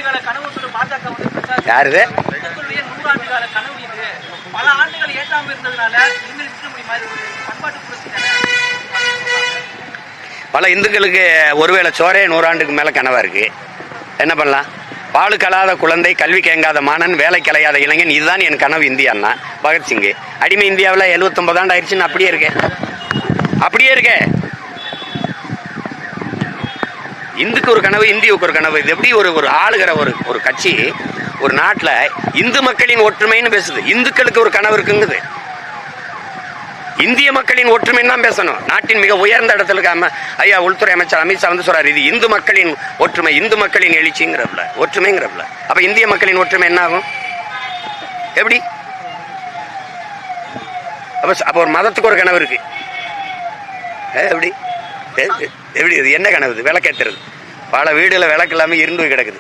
கால கனவு சொல்லும் பாஜக வந்து யாருது இந்துக்களுடைய 100 ஆண்டு கால கனவு இது. பல ஆண்டுகள் ஏற்றாம இருந்ததுனால இந்து இந்துமணி மாதிரி ஒரு பண்பாட்டு புரட்சி பல இந்துக்களுக்கு ஒருவேளை சோரே 100 ஆண்டுக்கு மேல கனவா இருக்கு. என்ன பண்ணலாம்? பாலு கலாத குழந்தை, கல்வி கேங்காத மாணன், வேலை கலையாத இளைஞன், இதுதான் என் கனவு இந்தியான்னா பகத்சிங். அடிமை இந்தியாவில் 79 ஆண்டு ஆயிடுச்சுன்னு அப்படியே இருக்கேன், அப்படியே இருக்கேன். இந்துக்கு ஒரு கனவு, இந்தியாவுக்கு ஒரு கனவு. இது எப்படி ஒரு ஆளுகிற ஒரு கட்சி ஒரு நாட்டில் இந்து மக்களின் ஒற்றுமைன்னு பேசுது, இந்துக்களுக்கு ஒரு கனவு இருக்குங்குது. இந்திய மக்களின் ஒற்றுமைன்னு தான் பேசணும். நாட்டின் மிக உயர்ந்த இடத்துல இருக்காம ஐயா உள்துறை அமைச்சர் அமித்ஷா வந்து சொல்றாரு, இது இந்து மக்களின் ஒற்றுமை, இந்து மக்களின் எழுச்சிங்கிறப்பல, ஒற்றுமைங்கிறப்பல. அப்ப இந்திய மக்களின் ஒற்றுமை என்ன ஆகும்? எப்படி? அப்ப ஒரு மதத்துக்கு ஒரு கனவு இருக்கு. எப்படி எப்படி இது என்ன கனவு? விளக்கேற்றுறது. பல வீடுல விளக்கு இல்லாம இருந்து கிடக்குது.